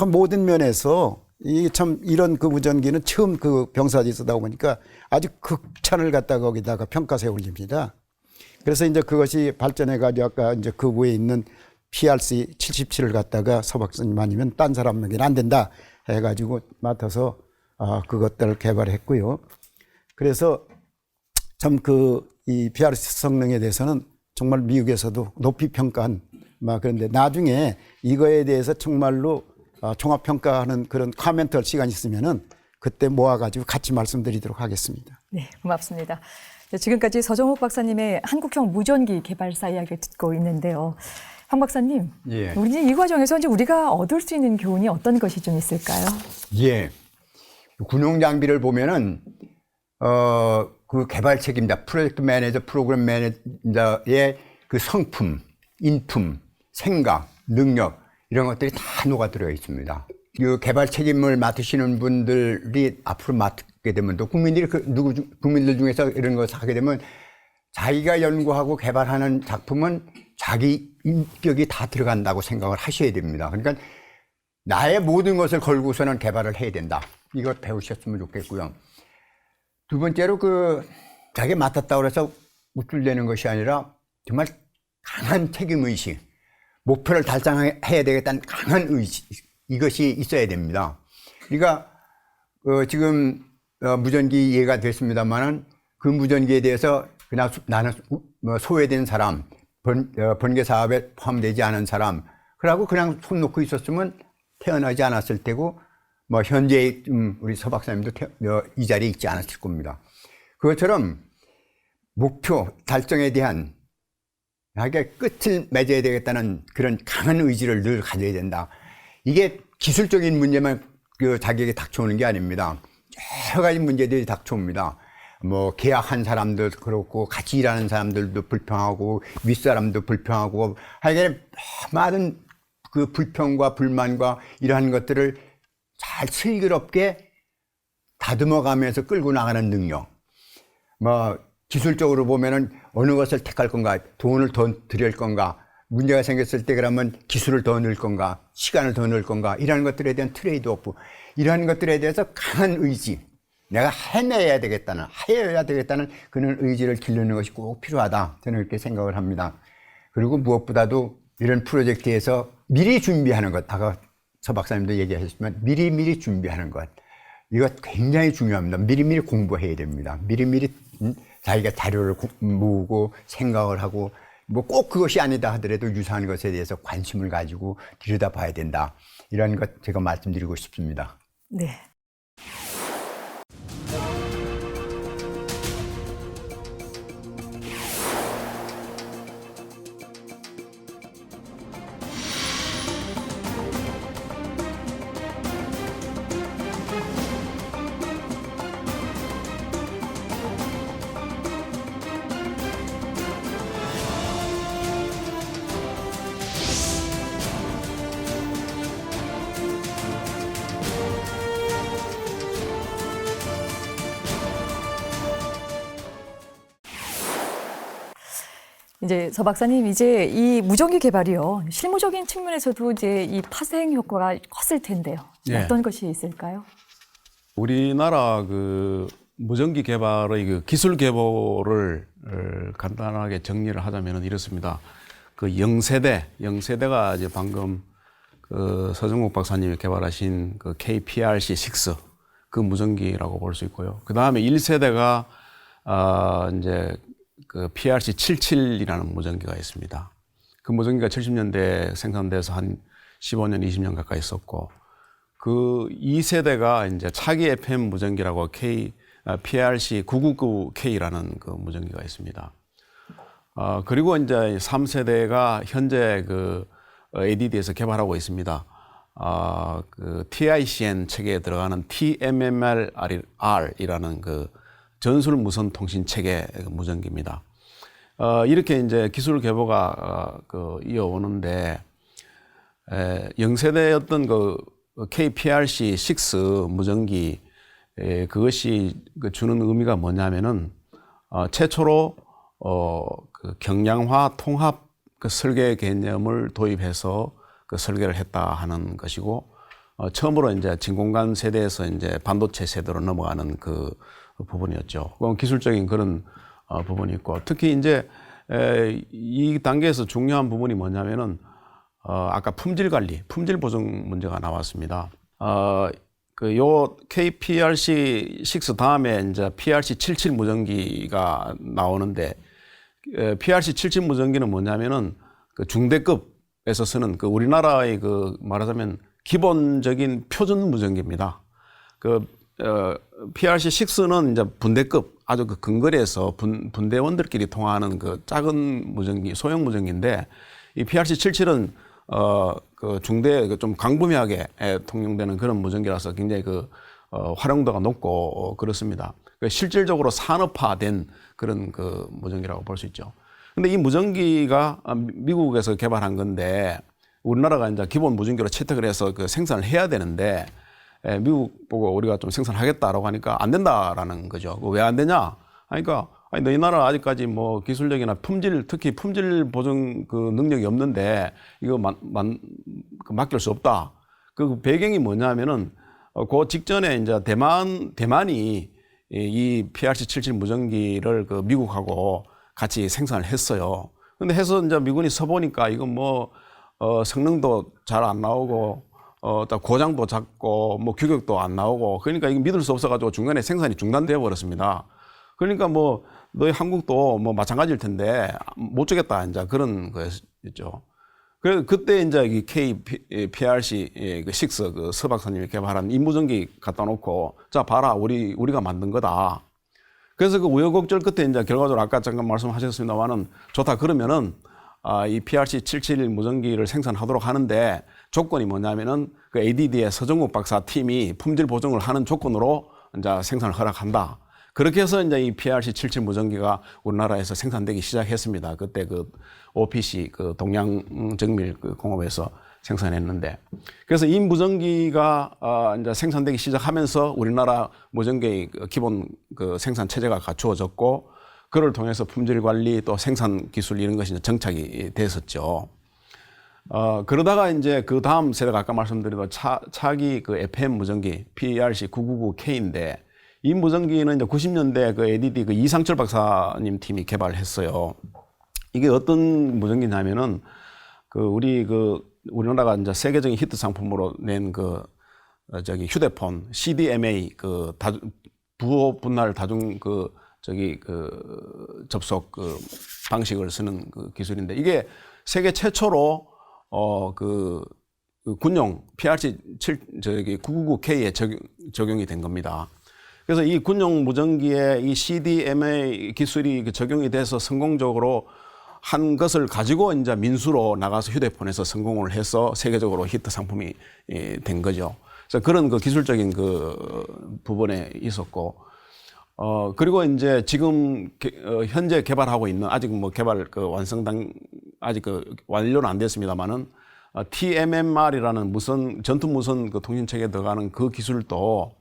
S6: 모든 면에서 이게 참 이런 그 무전기는 처음 그 병사들이 쓰다 보니까 아주 극찬을 갖다가 거기다가 평가서에 올립니다. 그래서 이제 그것이 발전해가지고 아까 이제 그 위에 있는 PRC-77을 갖다가 서 박사님 아니면 딴 사람에게는 안 된다 해가지고 맡아서 그것들을 개발했고요. 그래서 참 이 PRC 성능에 대해서는 정말 미국에서도 높이 평가한 그런데 나중에 이거에 대해서 정말로 종합평가하는 그런 코멘트 할 시간이 있으면은 그때 모아가지고 같이 말씀드리도록 하겠습니다.
S3: 네, 고맙습니다. 지금까지 서정욱 박사님의 한국형 무전기 개발사 이야기를 듣고 있는데요. 황 박사님,
S7: 예.
S3: 우리 이 과정에서 이제 우리가 얻을 수 있는 교훈이 어떤 것이 좀 있을까요?
S7: 예. 군용 장비를 보면은 그 개발 책임자, 프로젝트 매니저, 프로그램 매니저의 그 성품, 인품, 생각, 능력 이런 것들이 다 녹아들어 있습니다. 이 개발 책임을 맡으시는 분들이 앞으로 맡게 되면 또 국민들 중에서 이런 것을 하게 되면 자기가 연구하고 개발하는 작품은 자기 인격이 다 들어간다고 생각을 하셔야 됩니다. 그러니까 나의 모든 것을 걸고서는 개발을 해야 된다. 이걸 배우셨으면 좋겠고요. 두 번째로 자기가 맡았다고 해서 우쭐대는 것이 아니라 정말 강한 책임의식, 목표를 달성해야 되겠다는 강한 의식, 이것이 있어야 됩니다. 그러니까 지금 무전기 이해가 됐습니다만은 그 무전기에 대해서 그냥 나는 소외된 사람, 번개 사업에 포함되지 않은 사람, 그러고 그냥 손 놓고 있었으면 태어나지 않았을 테고, 현재 우리 서 박사님도 이 자리에 있지 않았을 겁니다. 그것처럼 목표 달성에 대한 자기가 끝을 맺어야 되겠다는 그런 강한 의지를 늘 가져야 된다. 이게 기술적인 문제만 자기에게 닥쳐오는 게 아닙니다. 여러 가지 문제들이 닥쳐옵니다. 계약한 사람도 그렇고, 같이 일하는 사람들도 불평하고, 윗사람도 불평하고, 하여간 많은 그 불평과 불만과 이러한 것들을 잘 슬기롭게 다듬어 가면서 끌고 나가는 능력. 기술적으로 보면은 어느 것을 택할 건가, 돈을 더 들일 건가, 문제가 생겼을 때 그러면 기술을 더 넣을 건가, 시간을 더 넣을 건가, 이러한 것들에 대한 트레이드 오프, 이러한 것들에 대해서 강한 의지, 내가 해내야 되겠다는, 해야 되겠다는 그런 의지를 기르는 것이 꼭 필요하다. 저는 그렇게 생각을 합니다. 그리고 무엇보다도 이런 프로젝트에서 미리 준비하는 것, 아까 서 박사님도 얘기하셨지만 미리미리 준비하는 것, 이거 굉장히 중요합니다. 미리미리 공부해야 됩니다. 미리미리 자기가 자료를 모으고 생각을 하고, 꼭 그것이 아니다 하더라도 유사한 것에 대해서 관심을 가지고 들여다봐야 된다. 이런 것 제가 말씀드리고 싶습니다.
S3: 네. 이제 서 박사님, 이제 이 무전기 개발이요, 실무적인 측면에서도 이제 이 파생 효과가 컸을 텐데요.
S4: 네.
S3: 어떤 것이 있을까요?
S4: 우리나라 그 무전기 개발의 그 기술 계보를 간단하게 정리를 하자면 이렇습니다. 그 영세대가 이제 방금 그 서정국 박사님이 개발하신 그 KPRC6 그 무전기라고 볼 수 있고요. 그 다음에 1세대가 이제 그 PRC77이라는 무전기가 있습니다. 그 무전기가 70년대에 생산돼서 한 15년, 20년 가까이 썼고, 그 2세대가 이제 차기 FM 무전기라고 PRC999K라는 그 무전기가 있습니다. 그리고 이제 3세대가 현재 그 ADD에서 개발하고 있습니다. 그 TICN 체계에 들어가는 TMMR이라는 그 전술 무선 통신 체계 무전기입니다. 이렇게 이제 기술 계보가 이어오는데, 영세대였던 그 KPRC6 무전기, 그것이 주는 의미가 뭐냐면은 최초로 그 경량화 통합 그 설계 개념을 도입해서 그 설계를 했다 하는 것이고, 처음으로 이제 진공관 세대에서 이제 반도체 세대로 넘어가는 그 부분이었죠. 기술적인 그런 부분이 있고, 특히 이제 이 단계에서 중요한 부분이 뭐냐면은 아까 품질 관리, 품질 보증 문제가 나왔습니다. 요 KPRC6 다음에 이제 PRC77 무전기가 나오는데, PRC77 무전기는 뭐냐면은 그 중대급에서 쓰는 그 우리나라의 그 말하자면 기본적인 표준 무전기입니다. PRC6는 이제 분대급, 아주 그 근거리에서 분대원들끼리 통화하는 그 작은 무전기, 소형 무전기인데, 이 PRC77은 그 중대 좀 광범위하게 통용되는 그런 무전기라서 굉장히 그 활용도가 높고 그렇습니다. 실질적으로 산업화된 그런 그 무전기라고 볼 수 있죠. 근데 이 무전기가 미국에서 개발한 건데, 우리나라가 이제 기본 무전기로 채택을 해서 그 생산을 해야 되는데, 미국 보고 우리가 좀 생산하겠다라고 하니까 안 된다라는 거죠. 왜 안 되냐? 그러니까 너희 나라 아직까지 뭐 기술력이나 품질, 특히 품질 보증 그 능력이 없는데 이거 맡길 수 없다. 그 배경이 뭐냐면은 그 직전에 이제 대만이 이 PRC77 무전기를 그 미국하고 같이 생산을 했어요. 근데 해서 이제 미군이 서보니까 이거 뭐 성능도 잘 안 나오고 또 고장도 작고 뭐 규격도 안 나오고, 그러니까 이거 믿을 수 없어가지고 중간에 생산이 중단되어 버렸습니다. 그러니까 뭐 너희 한국도 뭐 마찬가지일 텐데 못 주겠다 이제 그런 거였죠. 그래서 그때 이제 이 KPRC6 그 서 박사님이 개발한 이 무전기 갖다 놓고, 자 봐라, 우리가 만든 거다. 그래서 그 우여곡절 끝에 이제 결과적으로 아까 잠깐 말씀하셨습니다만은, 좋다 그러면은 이 PRC77 무전기를 생산하도록 하는데 조건이 뭐냐면은 그 ADD의 서정국 박사 팀이 품질 보증을 하는 조건으로 이제 생산을 허락한다. 그렇게 해서 이제 이 PRC77 무전기가 우리나라에서 생산되기 시작했습니다. 그때 그 OPC 그 동양정밀 그 공업에서 생산했는데, 그래서 이 무전기가 이제 생산되기 시작하면서 우리나라 무전기의 기본 그 생산 체제가 갖추어졌고, 그를 통해서 품질 관리 또 생산 기술 이런 것이 정착이 됐었죠. 그러다가 이제 그 다음 세대가 아까 말씀드린 차기 그 FM 무전기 PRC999K인데, 이 무전기는 이제 90년대 그 ADD 그 이상철 박사님 팀이 개발했어요. 이게 어떤 무전기냐면은 우리나라가 이제 세계적인 히트 상품으로 낸 휴대폰 CDMA 부호 분할 다중 접속 방식을 쓰는 그 기술인데, 이게 세계 최초로 군용 PRC999K에 적용이 된 겁니다. 그래서 이 군용 무전기에 이 CDMA 기술이 적용이 돼서 성공적으로 한 것을 가지고 이제 민수로 나가서 휴대폰에서 성공을 해서 세계적으로 히트 상품이 된 거죠. 그래서 그런 그 기술적인 그 부분에 있었고, 그리고 이제 지금 현재 개발하고 있는, 아직 뭐 개발 아직 완료는 안 됐습니다만은 TMMR이라는 전투 무선 그 통신 체계에 들어가는 그 기술도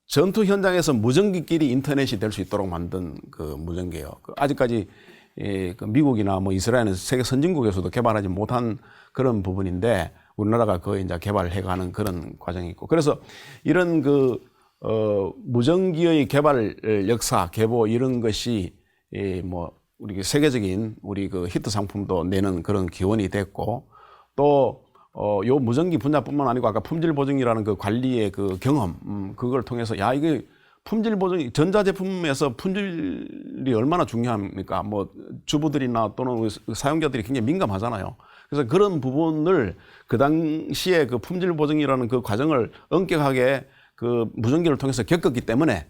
S4: 전투 현장에서 무전기끼리 인터넷이 될 수 있도록 만든 그 무전기예요. 아직까지 그 미국이나 뭐 이스라엘은 세계 선진국에서도 개발하지 못한 그런 부분인데 우리나라가 거의 이제 개발해가는 그런 과정이 있고 그래서 이런 무전기의 개발 역사, 계보 이런 것이 뭐 우리 세계적인 우리 히트 상품도 내는 그런 기원이 됐고 또 요 무전기 분야뿐만 아니고 아까 품질 보증이라는 그 관리의 그 경험 그걸 통해서 야 이게 품질 보증 전자제품에서 품질이 얼마나 중요합니까? 뭐 주부들이나 또는 사용자들이 굉장히 민감하잖아요. 그래서 그런 부분을 그 당시에 그 품질 보증이라는 그 과정을 엄격하게 그 무전기를 통해서 겪었기 때문에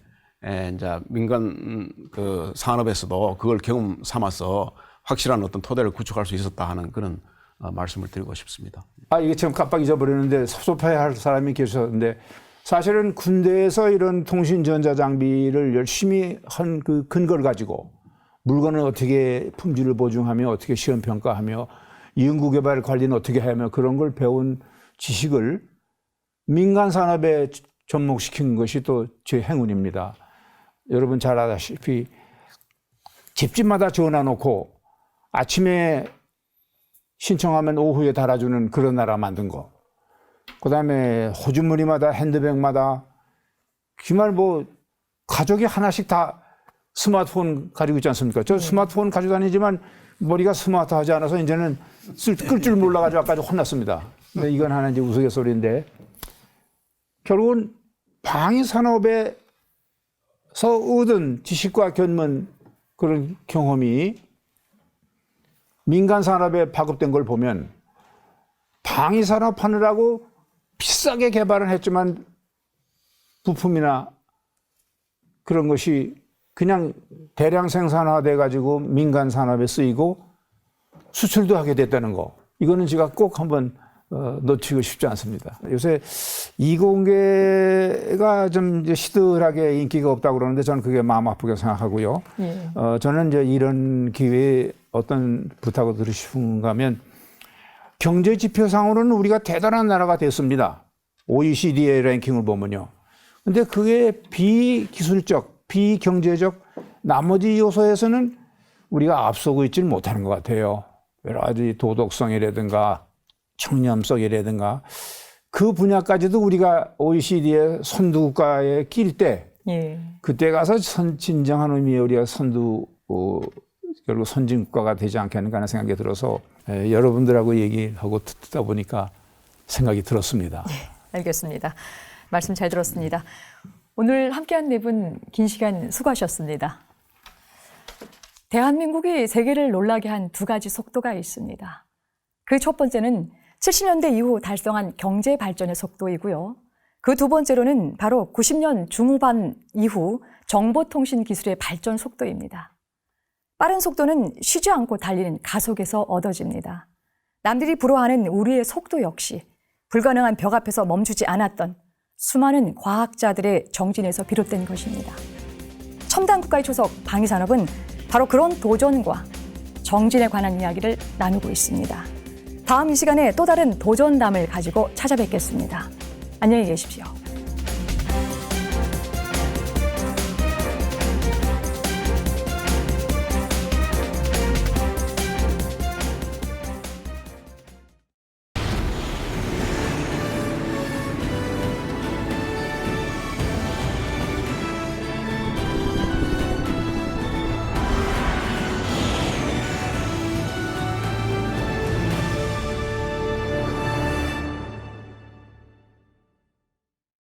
S4: 이제 민간 그 산업에서도 그걸 경험 삼아서 확실한 어떤 토대를 구축할 수 있었다 하는 그런 말씀을 드리고 싶습니다.
S5: 이게 지금 깜빡 잊어버렸는데 섭섭해야 할 사람이 계셨는데 사실은 군대에서 이런 통신 전자 장비를 열심히 한 그 근거를 가지고 물건을 어떻게 품질을 보증하며 어떻게 시험 평가하며 연구 개발 관리는 어떻게 하며 그런 걸 배운 지식을 민간 산업에 접목시킨 것이 또 제 행운입니다. 여러분 잘 아다시피 집집마다 전화 놓고 아침에 신청하면 오후에 달아주는 그런 나라 만든 거. 그다음에 호주머니마다 핸드백마다 정말 뭐 가족이 하나씩 다 스마트폰 가지고 있지 않습니까? 저 스마트폰 가지고 다니지만 머리가 스마트하지 않아서 이제는 끌 줄 몰라가지고 아까 혼났습니다. 근데 이건 하나 이제 우스갯소리인데 결국은 방위 산업에서 얻은 지식과 견문 그런 경험이 민간 산업에 파급된 걸 보면 방위 산업 하느라고 비싸게 개발은 했지만 부품이나 그런 것이 그냥 대량 생산화돼 가지고 민간 산업에 쓰이고 수출도 하게 됐다는 거. 이거는 제가 꼭 한번 놓치고 싶지 않습니다. 요새 이공계가 좀 이제 시들하게 인기가 없다고 그러는데 저는 그게 마음 아프게 생각하고요.
S3: 예.
S5: 저는 이제 이런 기회에 어떤 부탁을 드리고 싶은가 하면 경제 지표상으로는 우리가 대단한 나라가 됐습니다. OECD의 랭킹을 보면요. 근데 그게 비기술적, 비경제적 나머지 요소에서는 우리가 앞서고 있지는 못하는 것 같아요. 여러 가지 도덕성이라든가 청렴성이라든가 그 분야까지도 우리가 OECD의 선두국가에 낄 때
S3: 예.
S5: 그때 가서 진정한 의미의 우리가 결국 선진국가가 되지 않겠는가 하는 생각이 들어서 여러분들하고 얘기하고 듣다 보니까 생각이 들었습니다.
S3: 알겠습니다. 말씀 잘 들었습니다. 오늘 함께한 네 분 긴 시간 수고하셨습니다. 대한민국이 세계를 놀라게 한 두 가지 속도가 있습니다. 그 첫 번째는 70년대 이후 달성한 경제 발전의 속도이고요. 그 두 번째로는 바로 90년 중후반 이후 정보통신 기술의 발전 속도입니다. 빠른 속도는 쉬지 않고 달리는 가속에서 얻어집니다. 남들이 부러워하는 우리의 속도 역시 불가능한 벽 앞에서 멈추지 않았던 수많은 과학자들의 정진에서 비롯된 것입니다. 첨단 국가의 초석 방위산업은 바로 그런 도전과 정진에 관한 이야기를 나누고 있습니다. 다음 이 시간에 또 다른 도전담을 가지고 찾아뵙겠습니다. 안녕히 계십시오.